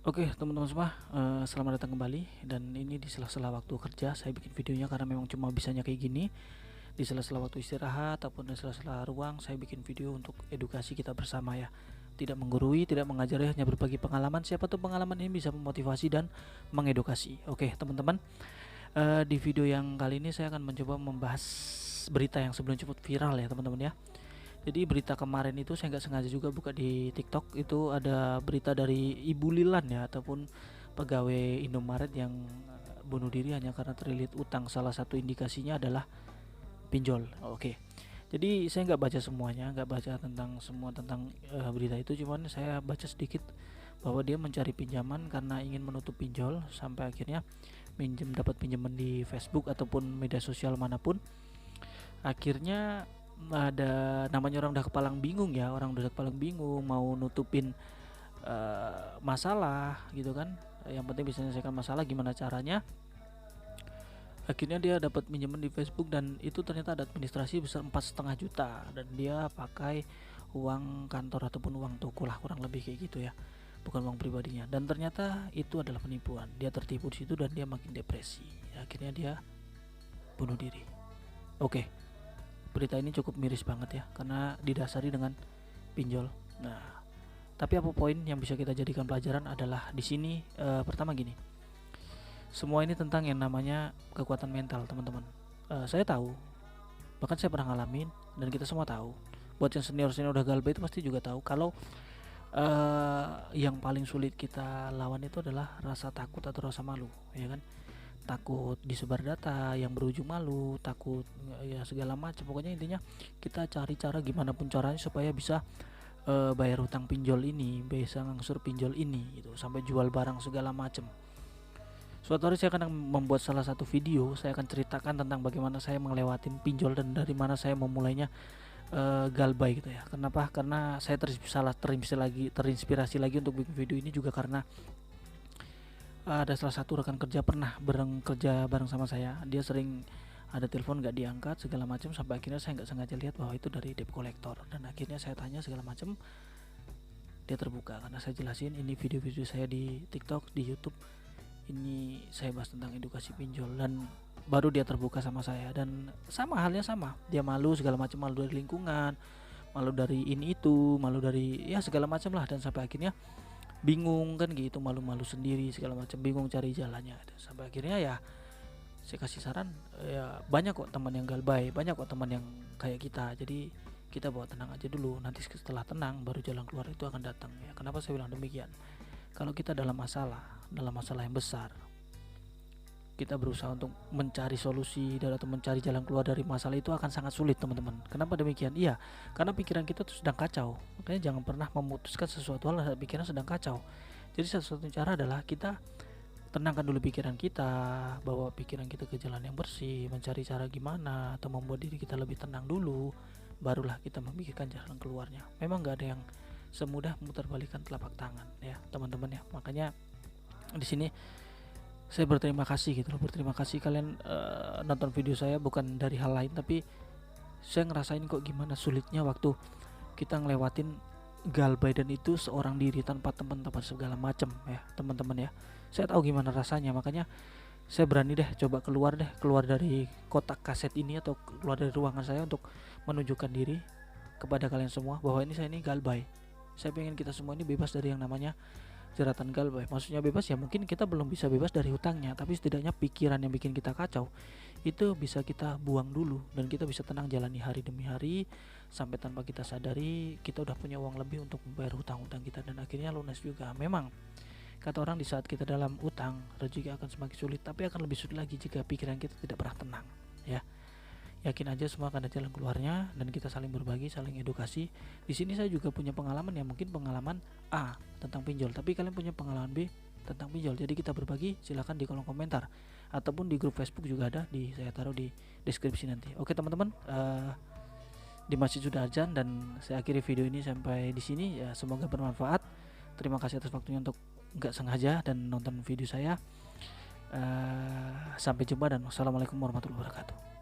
Oke teman-teman semua, selamat datang kembali. Dan ini di sela-sela waktu kerja saya bikin videonya karena memang cuma bisanya kayak gini. Di sela-sela waktu istirahat ataupun di sela-sela ruang saya bikin video untuk edukasi kita bersama ya. Tidak menggurui, tidak mengajari, hanya berbagi pengalaman. Siapa tuh pengalaman ini bisa memotivasi dan mengedukasi. Oke teman-teman, di video yang kali ini saya akan mencoba membahas berita yang sebelum cukup viral ya teman-teman ya. Jadi berita kemarin itu saya nggak sengaja juga buka di TikTok, itu ada berita dari Ibu Lilan ya, ataupun pegawai Indomaret yang bunuh diri hanya karena terlilit utang. Salah satu indikasinya adalah pinjol. Oke. Jadi saya nggak baca semuanya, nggak baca tentang berita itu, cuman saya baca sedikit bahwa dia mencari pinjaman karena ingin menutup pinjol sampai akhirnya dapat pinjaman di Facebook ataupun media sosial manapun. Akhirnya ada namanya orang udah kepalang bingung ya, orang udah kepalang bingung mau nutupin masalah gitu kan. Yang penting bisa menyelesaikan masalah, gimana caranya. Akhirnya dia dapat pinjaman di Facebook dan itu ternyata ada administrasi besar 4,5 juta dan dia pakai uang kantor ataupun uang toko lah, kurang lebih kayak gitu ya, bukan uang pribadinya. Dan ternyata itu adalah penipuan, dia tertipu di situ dan dia makin depresi. Akhirnya dia bunuh diri. Oke, berita ini cukup miris banget ya karena didasari dengan pinjol. Nah, tapi apa poin yang bisa kita jadikan pelajaran adalah di sini, pertama gini. Semua ini tentang yang namanya kekuatan mental, teman-teman. Saya tahu, bahkan saya pernah ngalamin dan kita semua tahu. Buat yang senior-senior udah galbay itu pasti juga tahu kalau yang paling sulit kita lawan itu adalah rasa takut atau rasa malu, ya kan? Takut disebar data yang berujung malu, takut ya segala macam. Pokoknya intinya kita cari cara gimana pun caranya supaya bisa bayar hutang pinjol ini, bisa ngangsur pinjol ini gitu, sampai jual barang segala macam. Suatu hari saya akan membuat salah satu video, saya akan ceritakan tentang bagaimana saya melewatin pinjol dan dari mana saya memulainya galbay gitu ya. Kenapa? Karena saya terinspirasi lagi untuk bikin video ini juga karena ada salah satu rekan kerja pernah kerja bareng sama saya. Dia sering ada telepon nggak diangkat segala macam, sampai akhirnya saya nggak sengaja lihat bahwa itu dari debt collector. Dan akhirnya saya tanya segala macam, dia terbuka karena saya jelasin ini video-video saya di TikTok, di YouTube. Ini saya bahas tentang edukasi pinjol dan baru dia terbuka sama saya. Dan sama halnya, sama dia malu segala macam, malu dari lingkungan, malu dari ini itu, malu dari ya segala macam lah. Dan sampai akhirnya bingung kan gitu, malu-malu sendiri segala macam, bingung cari jalannya gitu. Sampai akhirnya ya saya kasih saran, ya banyak kok teman yang galbay, banyak kok teman yang kayak kita. Jadi kita bawa tenang aja dulu, nanti setelah tenang baru jalan keluar itu akan datang ya. Kenapa saya bilang demikian? Kalau kita dalam masalah yang besar, kita berusaha untuk mencari solusi dan atau mencari jalan keluar dari masalah itu akan sangat sulit, teman-teman. Kenapa demikian? Iya, karena pikiran kita tuh sedang kacau. Makanya jangan pernah memutuskan sesuatu hal saat pikiran sedang kacau. Jadi satu-satunya cara adalah kita tenangkan dulu pikiran kita, bawa pikiran kita ke jalan yang bersih, mencari cara gimana atau membuat diri kita lebih tenang dulu, barulah kita memikirkan jalan keluarnya. Memang nggak ada yang semudah memutarbalikkan telapak tangan ya, teman-teman ya. Makanya di sini saya berterima kasih gitu loh, berterima kasih kalian nonton video saya bukan dari hal lain, tapi saya ngerasain kok gimana sulitnya waktu kita ngelewatin galbay dan itu seorang diri tanpa teman, tanpa segala macam ya, teman-teman ya. Saya tahu gimana rasanya, makanya saya berani deh coba keluar dari kotak kaset ini atau keluar dari ruangan saya untuk menunjukkan diri kepada kalian semua bahwa saya ini galbay. Saya pengen kita semua ini bebas dari yang namanya jeratan galbay. Maksudnya bebas ya, mungkin kita belum bisa bebas dari hutangnya, tapi setidaknya pikiran yang bikin kita kacau itu bisa kita buang dulu dan kita bisa tenang jalani hari demi hari sampai tanpa kita sadari kita udah punya uang lebih untuk membayar hutang-hutang kita dan akhirnya lunas juga. Memang kata orang di saat kita dalam utang rezeki akan semakin sulit, tapi akan lebih sulit lagi jika pikiran kita tidak pernah tenang ya. Yakin aja semua akan ada jalan keluarnya dan kita saling berbagi, saling edukasi. Di sini saya juga punya pengalaman ya, mungkin pengalaman A tentang pinjol, tapi kalian punya pengalaman B tentang pinjol. Jadi kita berbagi, silahkan di kolom komentar ataupun di grup Facebook juga ada, saya taruh di deskripsi nanti. Oke teman-teman, di masjid sudah azan dan saya akhiri video ini sampai di sini ya, semoga bermanfaat. Terima kasih atas waktunya untuk nggak sengaja dan nonton video saya. Sampai jumpa dan wassalamualaikum warahmatullahi wabarakatuh.